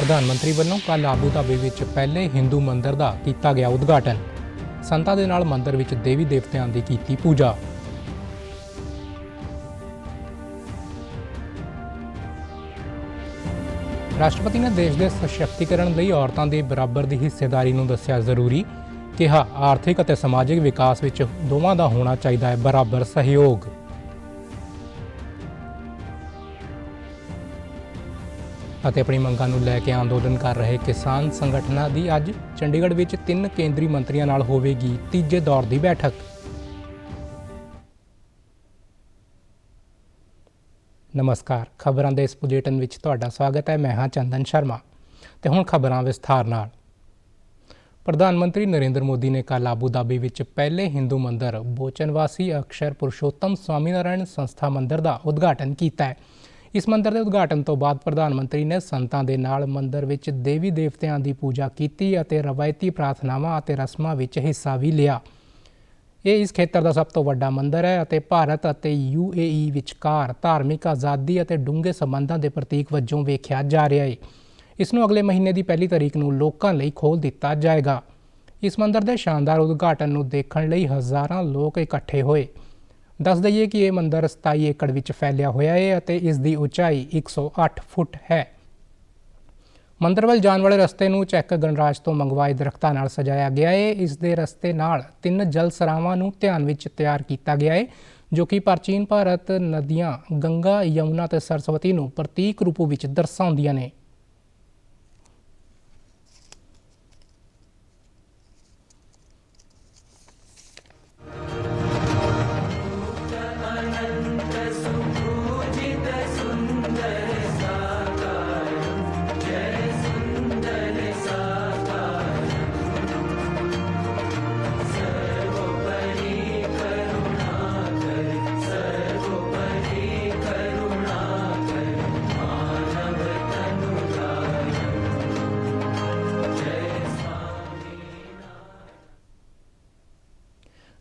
ਪ੍ਰਧਾਨ ਮੰਤਰੀ ਵੱਲੋਂ ਕੱਲ੍ਹ ਆਬੂ ਧਾਬੀ ਵਿੱਚ ਪਹਿਲੇ ਹਿੰਦੂ ਮੰਦਿਰ ਦਾ ਕੀਤਾ ਗਿਆ ਉਦਘਾਟਨ। ਸੰਤਾਂ ਦੇ ਨਾਲ ਮੰਦਿਰ ਵਿੱਚ ਦੇਵੀ ਦੇਵਤਿਆਂ ਦੀ ਕੀਤੀ ਪੂਜਾ। ਰਾਸ਼ਟਰਪਤੀ ਨੇ ਦੇਸ਼ ਦੇ ਸਸ਼ਕਤੀਕਰਨ ਲਈ ਔਰਤਾਂ ਦੀ ਬਰਾਬਰ ਦੀ ਹਿੱਸੇਦਾਰੀ ਨੂੰ ਦੱਸਿਆ ਜ਼ਰੂਰੀ। ਕਿਹਾ ਆਰਥਿਕ ਅਤੇ ਸਮਾਜਿਕ ਵਿਕਾਸ ਵਿੱਚ ਦੋਵਾਂ ਦਾ ਹੋਣਾ ਚਾਹੀਦਾ ਹੈ ਬਰਾਬਰ ਸਹਿਯੋਗ। ਅਤੇ ਆਪਣੀ ਮੰਗਾਂ ਨੂੰ ਲੈ ਕੇ ਅੰਦੋਲਨ ਕਰ ਰਹੇ ਕਿਸਾਨ ਸੰਗਠਨਾਂ ਦੀ ਅੱਜ ਚੰਡੀਗੜ੍ਹ ਵਿੱਚ 3 ਕੇਂਦਰੀ ਮੰਤਰੀਆਂ ਨਾਲ ਹੋਵੇਗੀ ਤੀਜੇ ਦੌਰ ਦੀ ਬੈਠਕ। ਨਮਸਕਾਰ, ਖਬਰਾਂ ਦੇ ਇਸ ਬੁਲੇਟਿਨ ਵਿੱਚ ਤੁਹਾਡਾ ਸਵਾਗਤ ਹੈ। ਮੈਂ ਹਾਂ ਚੰਦਨ ਸ਼ਰਮਾ ਤੇ ਹੁਣ ਖਬਰਾਂ ਵਿਸਥਾਰ ਨਾਲ। ਪ੍ਰਧਾਨ ਮੰਤਰੀ ਨਰਿੰਦਰ ਮੋਦੀ ਨੇ ਕੱਲ੍ਹ ਆਬੂ ਧਾਬੀ ਵਿੱਚ ਪਹਿਲੇ ਹਿੰਦੂ ਮੰਦਿਰ ਬੋਚਨਵਾਸੀ ਅਕਸ਼ਰ ਪੁਰਸ਼ੋਤਮ ਸਵਾਮੀਨਾਰਾਇਣ ਸੰਸਥਾ ਮੰਦਿਰ ਦਾ ਉਦਘਾਟਨ ਕੀਤਾ ਹੈ। ਇਸ ਮੰਦਿਰ ਦੇ ਉਦਘਾਟਨ ਤੋਂ ਬਾਅਦ ਪ੍ਰਧਾਨ ਮੰਤਰੀ ਨੇ ਸੰਤਾਂ ਦੇ ਨਾਲ ਮੰਦਿਰ ਵਿੱਚ ਦੇਵੀ ਦੇਵਤਿਆਂ ਦੀ ਪੂਜਾ ਕੀਤੀ ਅਤੇ ਰਵਾਇਤੀ ਪ੍ਰਾਰਥਨਾਵਾਂ ਅਤੇ ਰਸਮਾਂ ਵਿੱਚ ਹਿੱਸਾ ਵੀ ਲਿਆ। ਇਹ ਇਸ ਖੇਤਰ ਦਾ ਸਭ ਤੋਂ ਵੱਡਾ ਮੰਦਿਰ ਹੈ ਅਤੇ ਭਾਰਤ ਅਤੇ UAE ਵਿਚਕਾਰ ਧਾਰਮਿਕ ਆਜ਼ਾਦੀ ਅਤੇ ਡੂੰਘੇ ਸੰਬੰਧਾਂ ਦੇ ਪ੍ਰਤੀਕ ਵਜੋਂ ਵੇਖਿਆ ਜਾ ਰਿਹਾ ਹੈ। ਇਸ ਨੂੰ ਅਗਲੇ ਮਹੀਨੇ ਦੀ 1 ਤਰੀਕ ਨੂੰ ਲੋਕਾਂ ਲਈ ਖੋਲ੍ਹ ਦਿੱਤਾ ਜਾਏਗਾ। ਇਸ ਮੰਦਿਰ ਦੇ ਸ਼ਾਨਦਾਰ ਉਦਘਾਟਨ ਨੂੰ ਦੇਖਣ ਲਈ ਹਜ਼ਾਰਾਂ ਲੋਕ ਇਕੱਠੇ ਹੋਏ। ਦੱਸ ਦਈਏ ਕਿ ਇਹ ਮੰਦਿਰ 27 ਏਕੜ ਵਿੱਚ ਫੈਲਿਆ ਹੋਇਆ ਹੈ ਅਤੇ ਇਸ ਦੀ ਉਚਾਈ 108 ਫੁੱਟ ਹੈ। ਮੰਦਿਰ ਵੱਲ ਜਾਣ ਵਾਲੇ ਰਸਤੇ ਨੂੰ ਚੈੱਕ ਗਣਰਾਜ ਤੋਂ ਮੰਗਵਾਏ ਦਰੱਖਤਾਂ ਨਾਲ ਸਜਾਇਆ ਗਿਆ ਹੈ। ਇਸ ਦੇ ਰਸਤੇ ਨਾਲ 3 ਜਲ ਸਰਾਵਾਂ ਨੂੰ ਧਿਆਨ ਵਿੱਚ ਤਿਆਰ ਕੀਤਾ ਗਿਆ ਹੈ ਜੋ ਕਿ ਪ੍ਰਾਚੀਨ ਭਾਰਤ ਨਦੀਆਂ ਗੰਗਾ, ਯਮੁਨਾ ਤੇ ਸਰਸਵਤੀ ਨੂੰ ਪ੍ਰਤੀਕ ਰੂਪ ਵਿੱਚ ਦਰਸਾਉਂਦੀਆਂ ਨੇ।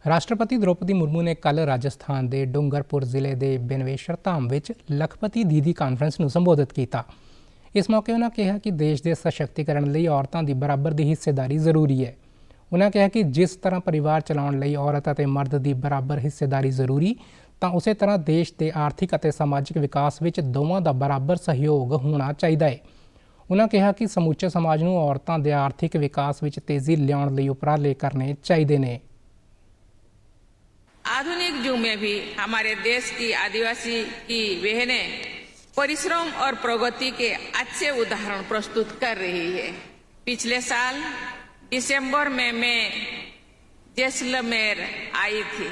ਰਾਸ਼ਟਰਪਤੀ ਦ੍ਰੋਪਦੀ ਮੁਰਮੂ ਨੇ ਕੱਲ੍ਹ ਰਾਜਸਥਾਨ ਦੇ ਡੂੰਗਰਪੁਰ ਜ਼ਿਲ੍ਹੇ ਦੇ ਬੇਨਵੇਸ਼ਰ ਧਾਮ ਵਿੱਚ ਲਖਪਤੀ ਦੀਦੀ ਕਾਨਫਰੰਸ ਨੂੰ ਸੰਬੋਧਿਤ ਕੀਤਾ। ਇਸ ਮੌਕੇ ਉਹਨਾਂ ਕਿਹਾ ਕਿ ਦੇਸ਼ ਦੇ ਸਸ਼ਕਤੀਕਰਨ ਲਈ ਔਰਤਾਂ ਦੀ ਬਰਾਬਰ ਦੀ ਹਿੱਸੇਦਾਰੀ ਜ਼ਰੂਰੀ ਹੈ। ਉਹਨਾਂ ਕਿਹਾ ਕਿ ਜਿਸ ਤਰ੍ਹਾਂ ਪਰਿਵਾਰ ਚਲਾਉਣ ਲਈ ਔਰਤ ਅਤੇ ਮਰਦ ਦੀ ਬਰਾਬਰ ਹਿੱਸੇਦਾਰੀ ਜ਼ਰੂਰੀ, ਤਾਂ ਉਸੇ ਤਰ੍ਹਾਂ ਦੇਸ਼ ਦੇ ਆਰਥਿਕ ਅਤੇ ਸਮਾਜਿਕ ਵਿਕਾਸ ਵਿੱਚ ਦੋਵਾਂ ਦਾ ਬਰਾਬਰ ਸਹਿਯੋਗ ਹੋਣਾ ਚਾਹੀਦਾ ਹੈ। ਉਹਨਾਂ ਕਿਹਾ ਕਿ ਸਮੁੱਚੇ ਸਮਾਜ ਨੂੰ ਔਰਤਾਂ ਦੇ ਆਰਥਿਕ ਵਿਕਾਸ ਵਿੱਚ ਤੇਜ਼ੀ ਲਿਆਉਣ ਲਈ ਉਪਰਾਲੇ करने ਚਾਹੀਦੇ ਨੇ। आधुनिक युग में भी हमारे देश की आदिवासी की बहनें परिश्रम और प्रगति के अच्छे उदाहरण प्रस्तुत कर रही है। पिछले साल दिसंबर में मैं जैसलमेर आई थी,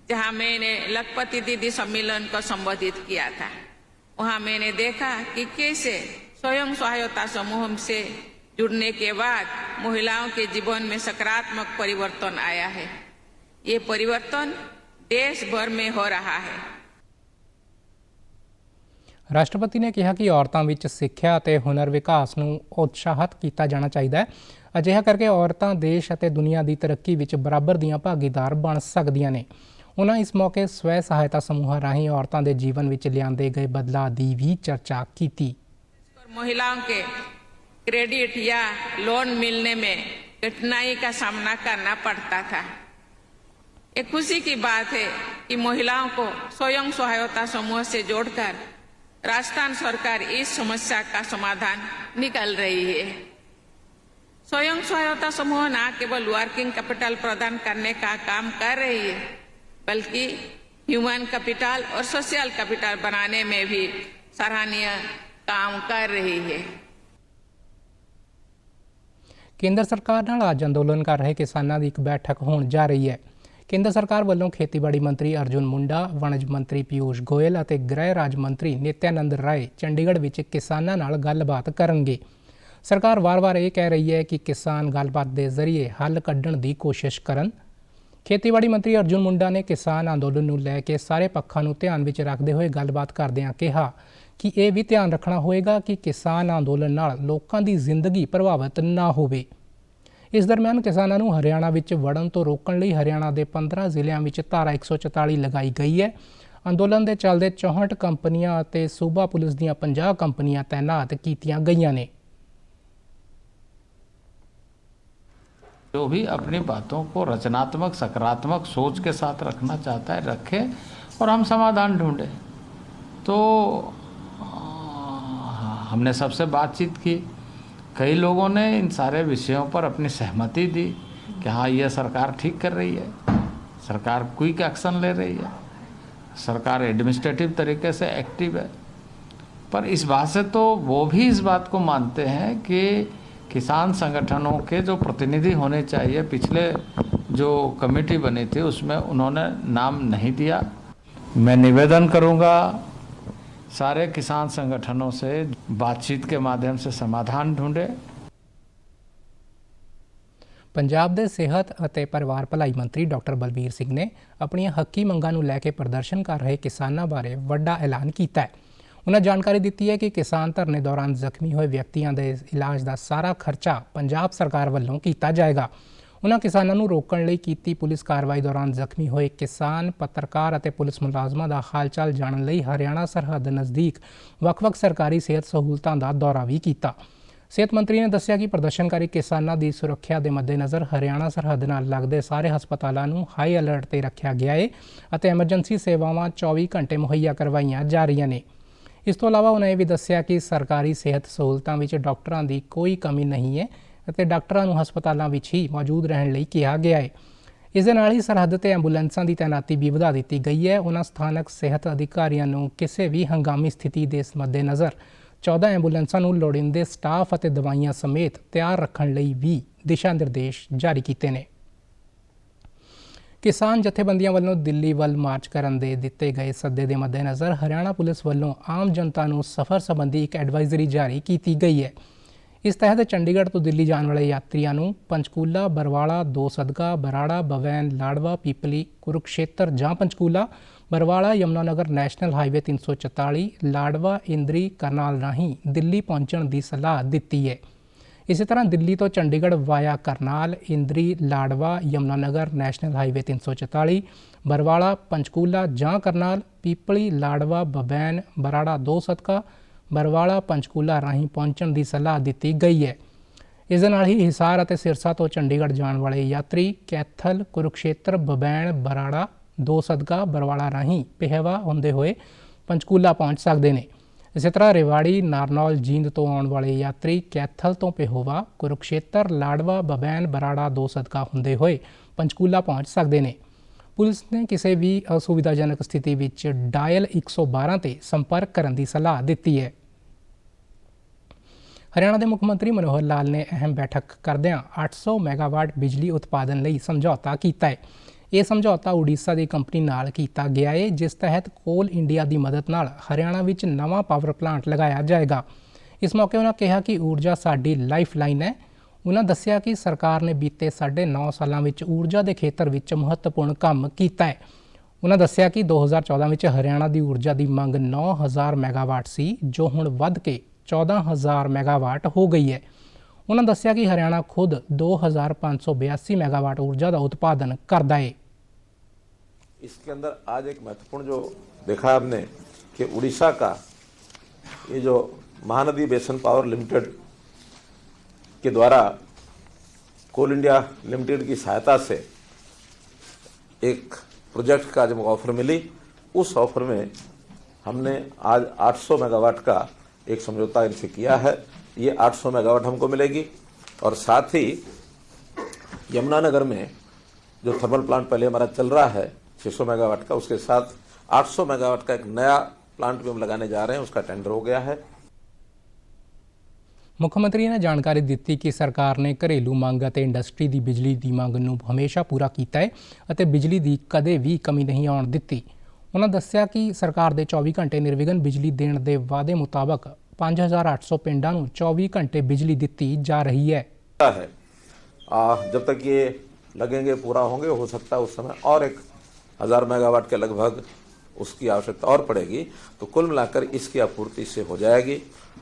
जहां मैंने लखपति दीदी सम्मेलन को संबोधित किया था। वहां मैंने देखा कि कैसे स्वयं सहायता समूह से जुड़ने के बाद महिलाओं के जीवन में सकारात्मक परिवर्तन आया है। ये परिवर्तन देश भर में हो रहा है। ਰਾਸ਼ਟਰਪਤੀ ਨੇ ਕਿਹਾ ਕਿ ਔਰਤਾਂ ਵਿੱਚ ਸਿੱਖਿਆ ਅਤੇ ਹੁਨਰ ਵਿਕਾਸ ਨੂੰ ਉਤਸ਼ਾਹਿਤ ਕੀਤਾ ਜਾਣਾ ਚਾਹੀਦਾ ਹੈ। ਅਜਿਹਾ ਕਰਕੇ ਔਰਤਾਂ ਦੇਸ਼ ਅਤੇ ਦੁਨੀਆ ਦੀ ਤਰੱਕੀ ਵਿੱਚ ਬਰਾਬਰ ਦੀਆਂ ਭਾਗੀਦਾਰ ਬਣ ਸਕਦੀਆਂ ਨੇ। ਉਹਨਾਂ ਇਸ ਮੌਕੇ ਸਵੈ ਸਹਾਇਤਾ ਸਮੂਹਾਂ ਰਾਹੀਂ ਔਰਤਾਂ ਦੇ ਜੀਵਨ ਵਿੱਚ ਲਿਆਂਦੇ ਗਏ ਬਦਲਾਅ ਦੀ ਵੀ ਚਰਚਾ ਕੀਤੀ। महिलाओं के क्रेडिट या लोन मिलने में कठिनाई का सामना करना पड़ता था। एक खुशी की बात है कि महिलाओं को स्वयं सहायता समूह से जोड़कर राजस्थान सरकार इस समस्या का समाधान निकाल रही है। स्वयं सहायता समूह न केवल वर्किंग कैपिटल प्रदान करने का काम कर रही है, बल्कि ह्यूमन कैपिटल और सोशल कैपिटल बनाने में भी सराहनीय काम कर रही है। ਕੇਂਦਰ ਸਰਕਾਰ ਨਾਲ ਅੱਜ ਅੰਦੋਲਨ ਕਰ ਰਹੇ ਕਿਸਾਨਾਂ ਦੀ ਇੱਕ ਬੈਠਕ ਹੋਣ ਜਾ ਰਹੀ ਹੈ। ਕੇਂਦਰ ਸਰਕਾਰ ਵੱਲੋਂ ਖੇਤੀਬਾੜੀ ਮੰਤਰੀ ਅਰਜੁਨ ਮੁੰਡਾ, ਵਣਜ ਮੰਤਰੀ ਪੀਯੂਸ਼ ਗੋਇਲ ਅਤੇ ਗ੍ਰਹਿ ਰਾਜ ਮੰਤਰੀ ਨਿਤਿਆਨੰਦ ਰਾਏ ਚੰਡੀਗੜ੍ਹ ਵਿੱਚ ਕਿਸਾਨਾਂ ਨਾਲ ਗੱਲਬਾਤ ਕਰਨਗੇ। ਸਰਕਾਰ ਵਾਰ-ਵਾਰ ਇਹ ਕਹਿ ਰਹੀ ਹੈ ਕਿ ਕਿਸਾਨ ਗੱਲਬਾਤ ਦੇ ਜ਼ਰੀਏ ਹੱਲ ਕੱਢਣ ਦੀ ਕੋਸ਼ਿਸ਼ ਕਰਨ। ਖੇਤੀਬਾੜੀ ਮੰਤਰੀ ਅਰਜੁਨ ਮੁੰਡਾ ਨੇ ਕਿਸਾਨ ਅੰਦੋਲਨ ਨੂੰ ਲੈ ਕੇ ਸਾਰੇ ਪੱਖਾਂ ਨੂੰ ਧਿਆਨ ਵਿੱਚ ਰੱਖਦੇ ਹੋਏ ਗੱਲਬਾਤ ਕਰਦਿਆਂ ਕਿਹਾ ਕਿ ਇਹ ਵੀ ਧਿਆਨ ਰੱਖਣਾ ਹੋਵੇਗਾ ਕਿ ਕਿਸਾਨ ਅੰਦੋਲਨ ਨਾਲ ਲੋਕਾਂ ਦੀ ਜ਼ਿੰਦਗੀ ਪ੍ਰਭਾਵਿਤ ਨਾ ਹੋਵੇ। ਇਸ ਦਰਮਿਆਨ ਕਿਸਾਨਾਂ ਨੂੰ ਹਰਿਆਣਾ ਵਿੱਚ ਵੜਨ ਤੋਂ ਰੋਕਣ ਲਈ ਹਰਿਆਣਾ ਦੇ 15 ਜ਼ਿਲ੍ਹਿਆਂ ਵਿੱਚ ਧਾਰਾ 144 ਲਗਾਈ ਗਈ ਹੈ। ਅੰਦੋਲਨ ਦੇ ਚੱਲਦੇ 64 ਕੰਪਨੀਆਂ ਅਤੇ ਸੂਬਾ ਪੁਲਿਸ ਦੀਆਂ 50 ਕੰਪਨੀਆਂ ਤੈਨਾਤ ਕੀਤੀਆਂ ਗਈਆਂ ਨੇ। जो भी अपनी बातों को रचनात्मक सकारात्मक सोच के साथ रखना चाहता है रखे और हम समाधान ढूंढे। तो हमने सबसे बातचीत की, कई लोगों ने इन सारे विषयों पर अपनी सहमति दी कि हाँ यह सरकार ठीक कर रही है, सरकार क्विक एक्शन ले रही है, सरकार एडमिनिस्ट्रेटिव तरीके से एक्टिव है। पर इस बात से तो वो भी इस बात को मानते हैं कि किसान संगठनों के जो प्रतिनिधि होने चाहिए, पिछले जो कमेटी बनी थी उसमें उन्होंने नाम नहीं दिया। मैं निवेदन करूंगा सारे किसान संगठनों से बातचीत के माध्यम से समाधान ढूंढे। ਪੰਜਾਬ ਦੇ ਸਿਹਤ ਅਤੇ ਪਰਿਵਾਰ ਭਲਾਈ ਮੰਤਰੀ ਡਾਕਟਰ ਬਲਬੀਰ ਸਿੰਘ ਨੇ ਆਪਣੀਆਂ ਹੱਕੀ ਮੰਗਾਂ ਨੂੰ ਲੈ ਕੇ ਪ੍ਰਦਰਸ਼ਨ ਕਰ ਰਹੇ ਕਿਸਾਨਾਂ ਬਾਰੇ ਵੱਡਾ ਐਲਾਨ ਕੀਤਾ ਹੈ। ਉਹਨਾਂ ਜਾਣਕਾਰੀ ਦਿੱਤੀ ਹੈ ਕਿ ਕਿਸਾਨ ਧਰਨੇ ਦੌਰਾਨ ਜ਼ਖਮੀ ਹੋਏ ਵਿਅਕਤੀਆਂ ਦੇ ਇਲਾਜ ਦਾ ਸਾਰਾ ਖਰਚਾ ਪੰਜਾਬ ਸਰਕਾਰ ਵੱਲੋਂ ਕੀਤਾ ਜਾਏਗਾ। ਉਹਨਾਂ ਕਿਸਾਨਾਂ ਨੂੰ ਰੋਕਣ ਲਈ ਕੀਤੀ ਪੁਲਿਸ ਕਾਰਵਾਈ ਦੌਰਾਨ ਜ਼ਖਮੀ ਹੋਏ ਕਿਸਾਨ, ਪੱਤਰਕਾਰ ਅਤੇ ਪੁਲਿਸ ਮੁਲਾਜ਼ਮਾਂ ਦਾ ਹਾਲਚਾਲ ਜਾਣਨ ਲਈ ਹਰਿਆਣਾ ਸਰਹੱਦ ਨਜ਼ਦੀਕ ਵੱਖ-ਵੱਖ ਸਰਕਾਰੀ ਸਿਹਤ ਸਹੂਲਤਾਂ ਦਾ ਦੌਰਾ ਵੀ ਕੀਤਾ। ਸਿਹਤ ਮੰਤਰੀ ਨੇ ਦੱਸਿਆ ਕਿ ਪ੍ਰਦਰਸ਼ਨਕਾਰੀ ਕਿਸਾਨਾਂ ਦੀ ਸੁਰੱਖਿਆ ਦੇ ਮੱਦੇਨਜ਼ਰ ਹਰਿਆਣਾ ਸਰਹੱਦ ਨਾਲ ਲੱਗਦੇ ਸਾਰੇ ਹਸਪਤਾਲਾਂ ਨੂੰ ਹਾਈ ਅਲਰਟ ਤੇ ਰੱਖਿਆ ਗਿਆ ਹੈ ਅਤੇ ਐਮਰਜੈਂਸੀ ਸੇਵਾਵਾਂ 24 ਘੰਟੇ ਮੁਹੱਈਆ ਕਰਵਾਈਆਂ ਜਾ ਰਹੀਆਂ ਨੇ। ਇਸ ਤੋਂ ਇਲਾਵਾ ਉਹਨਾਂ ਇਹ ਵੀ ਦੱਸਿਆ ਕਿ ਸਰਕਾਰੀ ਸਿਹਤ ਸਹੂਲਤਾਂ ਵਿੱਚ ਡਾਕਟਰਾਂ ਦੀ ਕੋਈ ਕਮੀ ਨਹੀਂ ਹੈ ਅਤੇ ਡਾਕਟਰਾਂ ਨੂੰ ਹਸਪਤਾਲਾਂ ਵਿੱਚ ਹੀ ਮੌਜੂਦ ਰਹਿਣ ਲਈ ਕਿਹਾ ਗਿਆ ਹੈ। ਇਸ ਦੇ ਨਾਲ ਹੀ ਸਰਹੱਦ ਤੇ ਐਂਬੂਲੈਂਸਾਂ ਦੀ ਤੈਨਾਤੀ ਵੀ ਵਧਾ ਦਿੱਤੀ ਗਈ ਹੈ। ਉਹਨਾਂ ਸਥਾਨਕ ਸਿਹਤ ਅਧਿਕਾਰੀਆਂ ਨੂੰ ਕਿਸੇ ਵੀ ਹੰਗਾਮੀ ਸਥਿਤੀ ਦੇ ਮੱਦੇਨਜ਼ਰ 14 ਐਂਬੂਲੈਂਸਾਂ ਨੂੰ ਲੋੜੀਂਦੇ ਸਟਾਫ ਅਤੇ ਦਵਾਈਆਂ ਸਮੇਤ ਤਿਆਰ ਰੱਖਣ ਲਈ ਵੀ ਦਿਸ਼ਾ ਨਿਰਦੇਸ਼ ਜਾਰੀ ਕੀਤੇ ਨੇ। ਕਿਸਾਨ ਜਥੇਬੰਦੀਆਂ ਵੱਲੋਂ ਦਿੱਲੀ ਵੱਲ ਮਾਰਚ ਕਰਨ ਦੇ ਦਿੱਤੇ ਗਏ ਸੱਦੇ ਦੇ ਮੱਦੇਨਜ਼ਰ ਹਰਿਆਣਾ ਪੁਲਿਸ ਵੱਲੋਂ ਆਮ ਜਨਤਾ ਨੂੰ ਸਫ਼ਰ ਸੰਬੰਧੀ ਇੱਕ ਐਡਵਾਈਜ਼ਰੀ ਜਾਰੀ ਕੀਤੀ ਗਈ ਹੈ। ਇਸ ਤਹਿਤ ਚੰਡੀਗੜ੍ਹ ਤੋਂ ਦਿੱਲੀ ਜਾਣ ਵਾਲੇ ਯਾਤਰੀਆਂ ਨੂੰ ਪੰਚਕੂਲਾ, ਬਰਵਾਲਾ, ਦੋ ਸਦਕਾ, ਬਰਾੜਾ, ਬਵੈਨ, ਲਾਡਵਾ, ਪੀਪਲੀ, ਕੁਰੂਕਸ਼ੇਤਰ ਜਾਂ ਪੰਚਕੂਲਾ, ਬਰਵਾਲਾ, ਯਮੁਨਾਨਗਰ ਨੈਸ਼ਨਲ ਹਾਈਵੇ 344, ਲਾਡਵਾ, ਇੰਦਰੀ, ਕਰਨਾਲ ਰਾਹੀਂ ਦਿੱਲੀ ਪਹੁੰਚਣ ਦੀ ਸਲਾਹ ਦਿੱਤੀ ਹੈ। ਇਸੇ ਤਰ੍ਹਾਂ ਦਿੱਲੀ ਤੋਂ Chandigarh via Karnal, Indri, Ladwa, Yamunanagar national highway 344, Barwala, Panchkula ਜਾਂ ਕਰਨਾਲ, ਪੀਪਲੀ, ਲਾਡਵਾ, ਬਵੈਨ, ਬਰਾੜਾ, ਦੋ ਸਦਕਾ, ਬਰਵਾਲਾ, ਪੰਚਕੂਲਾ ਰਾਹੀਂ ਪਹੁੰਚਣ ਦੀ ਸਲਾਹ ਦਿੱਤੀ ਗਈ ਹੈ। ਇਸ ਦੇ ਨਾਲ ਹੀ ਹਿਸਾਰ ਅਤੇ ਸਿਰਸਾ ਤੋਂ ਚੰਡੀਗੜ੍ਹ ਜਾਣ ਵਾਲੇ ਯਾਤਰੀ ਕੈਥਲ, ਕੁਰੂਕਸ਼ੇਤਰ, ਬਵੈਨ, ਬਰਾੜਾ, ਦੋ ਸਦਕਾ, ਬਰਵਾਲਾ ਰਾਹੀਂ ਪਹੇਵਾ ਹੁੰਦੇ ਹੋਏ ਪੰਚਕੂਲਾ ਪਹੁੰਚ ਸਕਦੇ ਨੇ। ਇਸੇ ਤਰ੍ਹਾਂ ਰੇਵਾੜੀ, ਨਾਰਨੌਲ, ਜੀਂਦ ਤੋਂ ਆਉਣ ਵਾਲੇ ਯਾਤਰੀ ਕੈਥਲ ਤੋਂ ਪਹੋਵਾ, ਕੁਰੂਕਸ਼ੇਤਰ, ਲਾਡਵਾ, ਬਵੈਨ, ਬਰਾੜਾ, ਦੋ ਸਦਕਾ ਹੁੰਦੇ ਹੋਏ ਪੰਚਕੂਲਾ ਪਹੁੰਚ ਸਕਦੇ ਨੇ। ਪੁਲਿਸ ਨੇ ਕਿਸੇ ਵੀ ਅਸੁਵਿਧਾਜਨਕ ਸਥਿਤੀ ਵਿੱਚ ਡਾਇਲ 112 ਤੇ ਸੰਪਰਕ ਕਰਨ ਦੀ ਸਲਾਹ ਦਿੱਤੀ ਹੈ। ਹਰਿਆਣਾ ਦੇ ਮੁੱਖ ਮੰਤਰੀ ਮਨੋਹਰ ਲਾਲ ਨੇ ਅਹਿਮ ਬੈਠਕ ਕਰਦਿਆਂ 800 ਮੈਗਾਵਾਟ ਬਿਜਲੀ ਉਤਪਾਦਨ ਲਈ ਸਮਝੌਤਾ ਕੀਤਾ ਹੈ। ਇਹ ਸਮਝੌਤਾ ਉੜੀਸਾ ਦੀ ਕੰਪਨੀ ਨਾਲ ਕੀਤਾ ਗਿਆ ਹੈ, ਜਿਸ ਤਹਿਤ ਕੋਲ ਇੰਡੀਆ ਦੀ ਮਦਦ ਨਾਲ ਹਰਿਆਣਾ ਵਿੱਚ ਨਵਾਂ ਪਾਵਰ ਪਲਾਂਟ ਲਗਾਇਆ ਜਾਏਗਾ। ਇਸ ਮੌਕੇ ਉਹਨਾਂ ਕਿਹਾ ਕਿ ਊਰਜਾ ਸਾਡੀ ਲਾਈਫ ਲਾਈਨ ਹੈ। ਉਹਨਾਂ ਦੱਸਿਆ ਕਿ ਸਰਕਾਰ ਨੇ ਬੀਤੇ 9.5 ਸਾਲਾਂ ਵਿੱਚ ਊਰਜਾ ਦੇ ਖੇਤਰ ਵਿੱਚ ਮਹੱਤਵਪੂਰਨ ਕੰਮ ਕੀਤਾ ਹੈ। ਉਹਨਾਂ ਦੱਸਿਆ ਕਿ 2014 ਵਿੱਚ ਹਰਿਆਣਾ ਦੀ ਊਰਜਾ ਦੀ ਮੰਗ 9000 ਮੈਗਾਵਾਟ ਸੀ, ਜੋ ਹੁਣ ਵੱਧ ਕੇ 14000 ਮੈਗਾਵਾਟ ਹੋ ਗਈ ਹੈ। ਉਹਨਾਂ ਦੱਸਿਆ ਕਿ ਹਰਿਆਣਾ ਖੁਦ 2582 ਮੈਗਾਵਾਟ ਊਰਜਾ ਦਾ ਉਤਪਾदन करता है। इसके अंदर आज एक महत्वपूर्ण जो देखा हमने कि उड़ीसा का ये जो महानदी बेसन पावर लिमिटेड के द्वारा कोल इंडिया लिमिटेड की सहायता से एक प्रोजेक्ट का जब ऑफर मिली, उस ऑफर में हमने आज 800 मेगावाट का एक समझौता इनसे किया है। ये 800 मेगावाट हमको मिलेगी और साथ ही यमुनानगर में जो थर्मल प्लांट पहले हमारा चल रहा है 600 मेगावाट का, उसके साथ 800 मेगावाट का एक नया प्लांट भी हम लगाने जा रहे हैं, उसका टेंडर हो गया है। ਮੁੱਖ ਮੰਤਰੀ ਨੇ ਜਾਣਕਾਰੀ ਦਿੱਤੀ ਕਿ ਸਰਕਾਰ ਨੇ ਘਰੇਲੂ ਮੰਗ ਅਤੇ ਇੰਡਸਟਰੀ ਦੀ ਬਿਜਲੀ ਦੀ ਮੰਗ ਨੂੰ ਹਮੇਸ਼ਾ ਪੂਰਾ ਕੀਤਾ ਹੈ ਅਤੇ ਬਿਜਲੀ ਦੀ ਕਦੇ ਵੀ ਕਮੀ ਨਹੀਂ ਆਉਣ ਦਿੱਤੀ। ਉਹਨਾਂ ਦੱਸਿਆ ਕਿ ਸਰਕਾਰ ਦੇ 24 ਘੰਟੇ ਨਿਰਵਿਘਨ ਬਿਜਲੀ ਦੇਣ ਦੇ ਵਾਅਦੇ ਮੁਤਾਬਕ 5800 ਪਿੰਡਾਂ ਨੂੰ 24 ਘੰਟੇ ਬਿਜਲੀ ਦਿੱਤੀ जा रही है। जब तक ये लगेंगे पूरा होंगे, हो सकता है उस समय और 1000 मेगावाट के लगभग उसकी आवश्यकता और पड़ेगी, तो कुल मिलाकर इसकी आपूर्ति से हो जाएगी।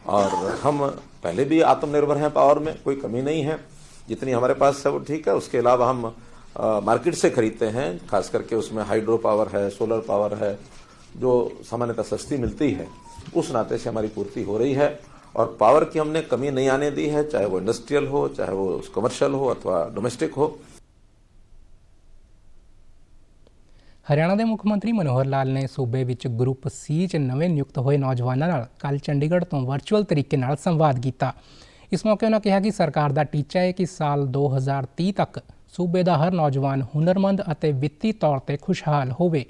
और हम पहले भी आत्मनिर्भर हैं, पावर में कोई कमी नहीं है, जितनी हमारे पास है वो ठीक है। उसके अलावा हम मार्केट से खरीदते हैं, खास करके उसमें हाइड्रो पावर है, सोलर पावर है, जो सामान्यतः सस्ती मिलती है, उस नाते से हमारी पूर्ति हो रही है। और पावर की हमने कमी नहीं आने दी है, चाहे वो इंडस्ट्रियल हो, चाहे वो कमर्शियल हो अथवा डोमेस्टिक हो। ਹਰਿਆਣਾ ਦੇ ਮੁੱਖ ਮੰਤਰੀ ਮਨੋਹਰ ਲਾਲ ਨੇ ਸੂਬੇ ਵਿੱਚ ਗਰੁੱਪ ਸੀ 'ਚ ਨਵੇਂ ਨਿਯੁਕਤ ਹੋਏ ਨੌਜਵਾਨਾਂ ਨਾਲ ਕੱਲ੍ਹ ਚੰਡੀਗੜ੍ਹ ਤੋਂ ਵਰਚੁਅਲ ਤਰੀਕੇ ਨਾਲ ਸੰਵਾਦ ਕੀਤਾ। ਇਸ ਮੌਕੇ ਉਹਨਾਂ ਕਿਹਾ ਕਿ ਸਰਕਾਰ ਦਾ ਟੀਚਾ ਹੈ ਕਿ ਸਾਲ 2030 ਤੱਕ ਸੂਬੇ ਦਾ ਹਰ ਨੌਜਵਾਨ ਹੁਨਰਮੰਦ ਅਤੇ ਵਿੱਤੀ ਤੌਰ 'ਤੇ ਖੁਸ਼ਹਾਲ ਹੋਵੇ।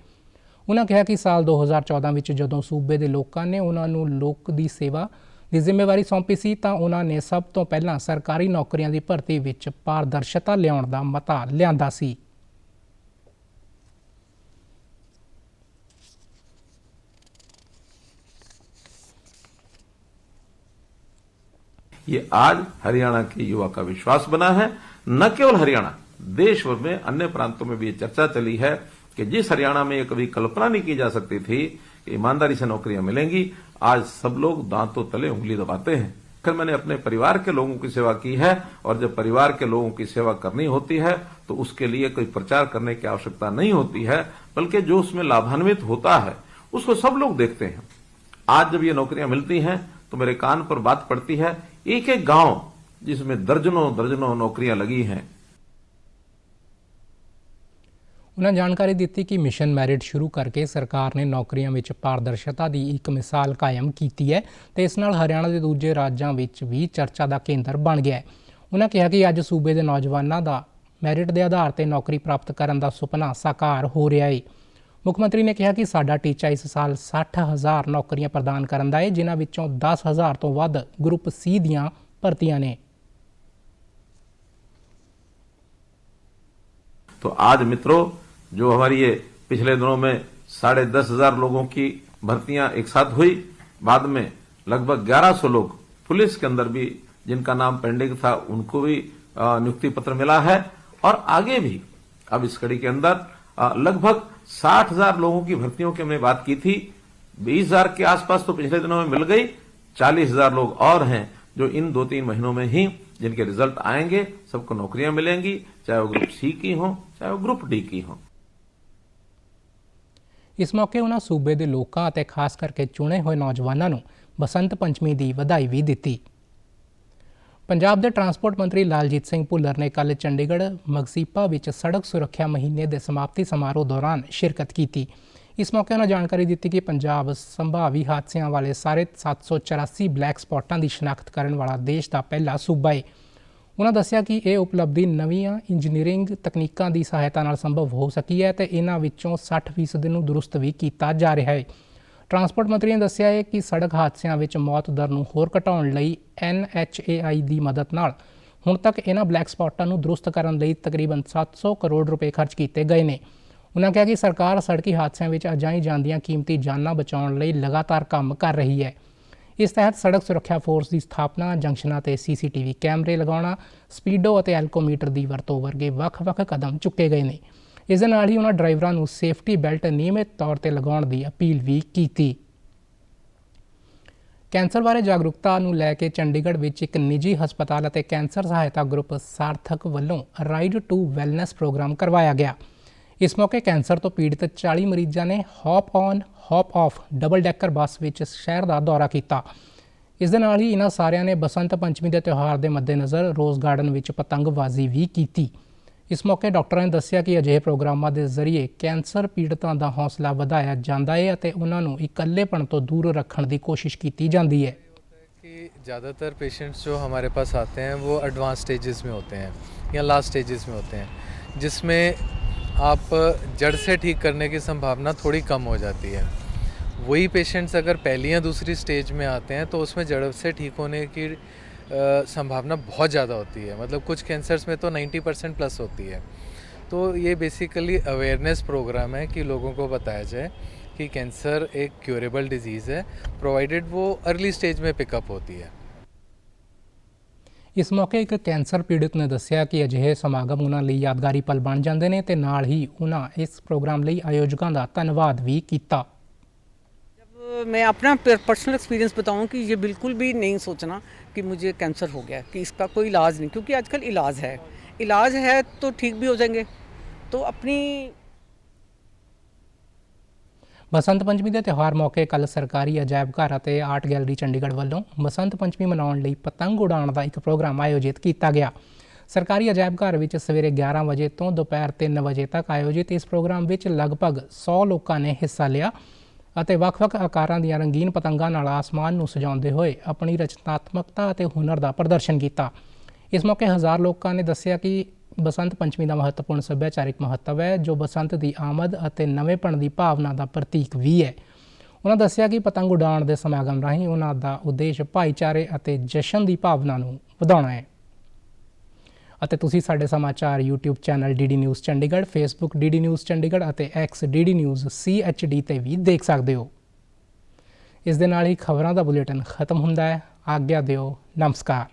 ਉਹਨਾਂ ਕਿਹਾ ਕਿ ਸਾਲ 2014 ਵਿੱਚ ਜਦੋਂ ਸੂਬੇ ਦੇ ਲੋਕਾਂ ਨੇ ਉਹਨਾਂ ਨੂੰ ਲੋਕ ਦੀ ਸੇਵਾ ਦੀ ਜ਼ਿੰਮੇਵਾਰੀ ਸੌਂਪੀ ਸੀ ਤਾਂ ਉਹਨਾਂ ਨੇ ਸਭ ਤੋਂ ਪਹਿਲਾਂ ਸਰਕਾਰੀ ਨੌਕਰੀਆਂ ਦੀ ਭਰਤੀ ਵਿੱਚ ਪਾਰਦਰਸ਼ਤਾ ਲਿਆਉਣ ਦਾ ਮਤਾ ਲਿਆਂਦਾ ਸੀ। ये आज हरियाणा के युवा का विश्वास बना है। न केवल हरियाणा, देश भर में अन्य प्रांतों में भी ये चर्चा चली है कि जिस हरियाणा में ये कभी कल्पना नहीं की जा सकती थी कि ईमानदारी से नौकरियां मिलेंगी, आज सब लोग दांतों तले उंगली दबाते हैं। फिर मैंने अपने परिवार के लोगों की सेवा की है, और जब परिवार के लोगों की सेवा करनी होती है तो उसके लिए कोई प्रचार करने की आवश्यकता नहीं होती है, बल्कि जो उसमें लाभान्वित होता है उसको सब लोग देखते हैं। आज जब ये नौकरियां मिलती हैं तो मेरे कान पर बात पड़ती है, एक एक गांव जिसमें दर्जनों दर्जनों नौकरियां लगी हैं। ਉਹਨਾਂ ਜਾਣਕਾਰੀ ਦਿੱਤੀ ਕਿ ਮਿਸ਼ਨ ਮੈਰਿਟ ਸ਼ੁਰੂ ਕਰਕੇ ਸਰਕਾਰ ਨੇ ਨੌਕਰੀਆਂ ਵਿੱਚ ਪਾਰਦਰਸ਼ਤਾ ਦੀ ਇੱਕ ਮਿਸਾਲ ਕਾਇਮ ਕੀਤੀ ਹੈ ਤੇ ਇਸ ਨਾਲ ਹਰਿਆਣਾ ਦੇ ਦੂਜੇ ਰਾਜਾਂ ਵਿੱਚ ਵੀ ਚਰਚਾ ਦਾ ਕੇਂਦਰ ਬਣ ਗਿਆ ਹੈ। ਉਹਨਾਂ ਕਿਹਾ ਕਿ ਅੱਜ ਸੂਬੇ ਦੇ ਨੌਜਵਾਨਾਂ ਦਾ ਮੈਰਿਟ ਦੇ ਆਧਾਰ ਤੇ ਨੌਕਰੀ ਪ੍ਰਾਪਤ ਕਰਨ ਦਾ ਸੁਪਨਾ ਸਾਕਾਰ ਹੋ ਰਿਹਾ ਹੈ। ਮੁੱਖ ਮੰਤਰੀ ਨੇ ਕਿਹਾ ਕਿ ਸਾਡਾ ਟੀਚਾ ਇਸ ਸਾਲ 60,000 ਨੌਕਰੀਆਂ ਪ੍ਰਦਾਨ ਕਰਨ ਦਾ ਹੈ, ਜਿਨ੍ਹਾਂ ਵਿੱਚੋਂ 10,000 ਤੋਂ ਵੱਧ ਗਰੁੱਪ ਸੀ ਦੀਆਂ ਭਰਤੀਆਂ ਨੇ। तो आज मित्रों, जो हमारी ये पिछले दिनों में 10,500 लोगों की भर्तियां एक साथ हुई, बाद में लगभग 1100 लोग पुलिस के अंदर भी जिनका नाम पेंडिंग था उनको भी नियुक्ति पत्र मिला है, और आगे भी अब इस कड़ी के अंदर लगभग 60,000 लोगों की भर्तियों की हमने बात की थी। 20,000 के आसपास तो पिछले दिनों में मिल गई, 40,000 लोग और हैं जो इन 2-3 महीनों में ही जिनके रिजल्ट आएंगे सबको नौकरियां मिलेंगी, चाहे वो ग्रुप सी की हो चाहे वो ग्रुप डी की हो। ਇਸ ਮੌਕੇ ਉਹਨਾਂ ਸੂਬੇ ਦੇ ਲੋਕਾਂ ਅਤੇ ਖਾਸ ਕਰਕੇ ਚੁਣੇ ਹੋਏ ਨੌਜਵਾਨਾਂ ਨੂੰ ਬਸੰਤ ਪੰਚਮੀ ਦੀ ਵਧਾਈ ਵੀ ਦਿੱਤੀ। ਪੰਜਾਬ ਦੇ ਟਰਾਂਸਪੋਰਟ ਮੰਤਰੀ ਲਾਲਜੀਤ ਸਿੰਘ ਭੁੱਲਰ ਨੇ ਕੱਲ੍ਹ ਚੰਡੀਗੜ੍ਹ ਮਗਸੀਪਾ ਵਿੱਚ ਸੜਕ ਸੁਰੱਖਿਆ ਮਹੀਨੇ ਦੇ ਸਮਾਪਤੀ ਸਮਾਰੋਹ ਦੌਰਾਨ ਸ਼ਿਰਕਤ ਕੀਤੀ। ਇਸ ਮੌਕੇ ਉਹਨਾਂ ਜਾਣਕਾਰੀ ਦਿੱਤੀ ਕਿ ਪੰਜਾਬ ਸੰਭਾਵੀ ਹਾਦਸਿਆਂ ਵਾਲੇ ਸਾਰੇ 784 ਬਲੈਕ ਸਪੌਟਾਂ ਦੀ ਸ਼ਨਾਖਤ ਕਰਨ ਵਾਲਾ ਦੇਸ਼ ਦਾ ਪਹਿਲਾ ਸੂਬਾ ਹੈ। ਉਹਨਾਂ ਦੱਸਿਆ ਕਿ ਇਹ ਉਪਲਬਧੀ ਨਵੀਆਂ ਇੰਜੀਨੀਅਰਿੰਗ ਤਕਨੀਕਾਂ ਦੀ ਸਹਾਇਤਾ ਨਾਲ ਸੰਭਵ ਹੋ ਸਕੀ ਹੈ ਤੇ ਇਹਨਾਂ ਵਿੱਚੋਂ 60% ਨੂੰ ਦਰੁਸਤ ਵੀ ਕੀਤਾ ਜਾ ਰਿਹਾ ਹੈ। ਟਰਾਂਸਪੋਰਟ ਮੰਤਰੀ ਨੇ ਦੱਸਿਆ ਹੈ ਕਿ ਸੜਕ ਹਾਦਸਿਆਂ ਵਿੱਚ ਮੌਤ ਦਰ ਨੂੰ ਹੋਰ ਘਟਾਉਣ ਲਈ NHAI ਦੀ ਮਦਦ ਨਾਲ ਹੁਣ ਤੱਕ ਇਹਨਾਂ ਬਲੈਕ ਸਪੌਟਾਂ ਨੂੰ ਦਰੁਸਤ ਕਰਨ ਲਈ ਤਕਰੀਬਨ 700 ਕਰੋੜ ਰੁਪਏ ਖਰਚ ਕੀਤੇ ਗਏ ਨੇ। ਉਹਨਾਂ ਕਿਹਾ ਕਿ ਸਰਕਾਰ ਸੜਕੀ ਹਾਦਸਿਆਂ ਵਿੱਚ ਅਜਾਈ ਜਾਂਦੀਆਂ ਕੀਮਤੀ ਜਾਨਾਂ ਬਚਾਉਣ ਲਈ ਲਗਾਤਾਰ ਕੰਮ ਕਰ ਰਹੀ ਹੈ। ਇਸ ਤਹਿਤ ਸੜਕ ਸੁਰੱਖਿਆ ਫੋਰਸ ਦੀ ਸਥਾਪਨਾ, ਜੰਕਸ਼ਨਾਂ ਤੇ CCTV ਕੈਮਰੇ ਲਗਾਉਣਾ, ਸਪੀਡੋ ਅਤੇ ਐਲਕੋਮੀਟਰ ਦੀ ਵਰਤੋਂ ਵਰਗੇ ਵੱਖ-ਵੱਖ ਕਦਮ ਚੁੱਕੇ ਗਏ ਨੇ। ਇਸ ਦੇ ਨਾਲ ਹੀ ਉਹਨਾਂ ਡਰਾਈਵਰਾਂ ਨੂੰ ਸੇਫਟੀ ਬੈਲਟ ਨਿਯਮਿਤ ਤੌਰ ਤੇ ਲਗਾਉਣ ਦੀ ਅਪੀਲ ਵੀ ਕੀਤੀ। ਕੈਂਸਰ ਬਾਰੇ ਜਾਗਰੂਕਤਾ ਨੂੰ ਲੈ ਕੇ ਚੰਡੀਗੜ੍ਹ ਵਿੱਚ ਇੱਕ ਨਿੱਜੀ ਹਸਪਤਾਲ ਅਤੇ ਕੈਂਸਰ ਸਹਾਇਤਾ ਗਰੁੱਪ ਸਾਰਥਕ ਵੱਲੋਂ ਰਾਈਡ ਟੂ ਵੈਲਨੈਸ ਪ੍ਰੋਗਰਾਮ ਕਰਵਾਇਆ ਗਿਆ। ਇਸ ਮੌਕੇ ਕੈਂਸਰ ਤੋਂ ਪੀੜਤ 40 ਮਰੀਜ਼ਾਂ ਨੇ hop on hop off double decker bus ਵਿੱਚ ਸ਼ਹਿਰ ਦਾ ਦੌਰਾ ਕੀਤਾ। ਇਸ ਦੇ ਨਾਲ ਹੀ ਇਹਨਾਂ ਸਾਰਿਆਂ ਨੇ ਬਸੰਤ ਪੰਚਮੀ ਦੇ ਤਿਉਹਾਰ ਦੇ ਮੱਦੇਨਜ਼ਰ ਰੋਜ਼ ਗਾਰਡਨ ਵਿੱਚ ਪਤੰਗਬਾਜ਼ੀ ਵੀ ਕੀਤੀ। ਇਸ ਮੌਕੇ ਡਾਕਟਰਾਂ ਨੇ ਦੱਸਿਆ ਕਿ ਅਜਿਹੇ ਪ੍ਰੋਗਰਾਮਾਂ ਦੇ ਜ਼ਰੀਏ ਕੈਂਸਰ ਪੀੜਤਾਂ ਦਾ ਹੌਸਲਾ ਵਧਾਇਆ ਜਾਂਦਾ ਹੈ ਅਤੇ ਉਹਨਾਂ ਨੂੰ ਇਕੱਲੇਪਣ ਤੋਂ ਦੂਰ ਰੱਖਣ ਦੀ ਕੋਸ਼ਿਸ਼ ਕੀਤੀ ਜਾਂਦੀ ਹੈ। कि ज़्यादातर पेशेंट्स जो हमारे पास आते हैं वो एडवांस स्टेजेस में होते हैं या लास्ट स्टेजेस में होते हैं, जिसमें आप जड़ से ठीक करने की संभावना थोड़ी कम हो जाती है। वही पेशेंट्स अगर पहली या दूसरी स्टेज में आते हैं तो उसमें जड़ से ठीक होने की संभावना बहुत ज़्यादा होती है। मतलब कुछ कैंसर्स में तो 90% प्लस होती है। तो ये बेसिकली अवेयरनेस प्रोग्राम है कि लोगों को बताया जाए कि कैंसर एक क्यूरेबल डिजीज़ है, प्रोवाइडेड वो अर्ली स्टेज में पिकअप होती है। ਇਸ ਮੌਕੇ ਇੱਕ ਕੈਂਸਰ ਪੀੜਤ ਨੇ ਦੱਸਿਆ ਕਿ ਅਜਿਹੇ ਸਮਾਗਮ ਉਹਨਾਂ ਲਈ ਯਾਦਗਾਰੀ ਪਲ ਬਣ ਜਾਂਦੇ ਨੇ ਤੇ ਨਾਲ ਹੀ ਉਹਨਾਂ ਇਸ ਪ੍ਰੋਗਰਾਮ ਲਈ ਆਯੋਜਕਾਂ ਦਾ ਧੰਨਵਾਦ ਵੀ ਕੀਤਾ। जब मैं अपना पर्सनल एक्सपीरियंस बताऊं कि ये बिल्कुल भी नहीं सोचना कि मुझे कैंसर हो गया, कि इसका कोई इलाज नहीं, क्योंकि आजकल इलाज है तो ठीक भी हो जाएंगे। तो अपनी ਬਸੰਤ ਪੰਚਮੀ ਦੇ ਤਿਉਹਾਰ ਮੌਕੇ ਕੱਲ੍ਹ ਸਰਕਾਰੀ ਅਜਾਇਬ ਘਰ ਅਤੇ ਆਰਟ ਗੈਲਰੀ ਚੰਡੀਗੜ੍ਹ ਵੱਲੋਂ ਬਸੰਤ ਪੰਚਮੀ ਮਨਾਉਣ ਲਈ ਪਤੰਗ ਉਡਾਉਣ ਦਾ ਇੱਕ ਪ੍ਰੋਗਰਾਮ ਆਯੋਜਿਤ ਕੀਤਾ ਗਿਆ। ਸਰਕਾਰੀ ਅਜਾਇਬ ਘਰ ਵਿੱਚ ਸਵੇਰੇ 11 ਵਜੇ ਤੋਂ ਦੁਪਹਿਰ 3 ਵਜੇ ਤੱਕ ਆਯੋਜਿਤ ਇਸ ਪ੍ਰੋਗਰਾਮ ਵਿੱਚ ਲਗਭਗ 100 ਲੋਕਾਂ ਨੇ ਹਿੱਸਾ ਲਿਆ ਅਤੇ ਵੱਖ-ਵੱਖ ਆਕਾਰਾਂ ਦੀਆਂ ਰੰਗੀਨ ਪਤੰਗਾਂ ਨਾਲ ਆਸਮਾਨ ਨੂੰ ਸਜਾਉਂਦੇ ਹੋਏ ਆਪਣੀ ਰਚਨਾਤਮਕਤਾ ਅਤੇ ਹੁਨਰ ਦਾ ਪ੍ਰਦਰਸ਼ਨ ਕੀਤਾ। ਇਸ ਮੌਕੇ ਹਜ਼ਾਰ ਲੋਕਾਂ ਨੇ ਦੱਸਿਆ ਕਿ ਬਸੰਤ ਪੰਚਮੀ ਦਾ ਮਹੱਤਵਪੂਰਨ ਸੱਭਿਆਚਾਰਿਕ ਮਹੱਤਵ ਹੈ, ਜੋ ਬਸੰਤ ਦੀ ਆਮਦ ਅਤੇ ਨਵੇਂਪਣ ਦੀ ਭਾਵਨਾ ਦਾ ਪ੍ਰਤੀਕ ਵੀ ਹੈ। ਉਹਨਾਂ ਦੱਸਿਆ ਕਿ ਪਤੰਗ ਉਡਾਉਣ ਦੇ ਸਮਾਗਮ ਰਾਹੀਂ ਉਹਨਾਂ ਦਾ ਉਦੇਸ਼ ਭਾਈਚਾਰੇ ਅਤੇ ਜਸ਼ਨ ਦੀ ਭਾਵਨਾ ਨੂੰ ਵਧਾਉਣਾ ਹੈ। ਅਤੇ ਤੁਸੀਂ ਸਾਡੇ ਸਮਾਚਾਰ YouTube channel DD news Chandigarh, Facebook DD news Chandigarh ਅਤੇ X DD ਨਿਊਜ਼ CHD ਤੇ ਵੀ ਦੇਖ ਸਕਦੇ ਹੋ। ਇਸ ਦੇ ਨਾਲ ਹੀ ਖਬਰਾਂ ਦਾ ਬੁਲੇਟਿਨ ਖਤਮ ਹੁੰਦਾ ਹੈ। ਆਗਿਆ ਦਿਓ। ਨਮਸਕਾਰ।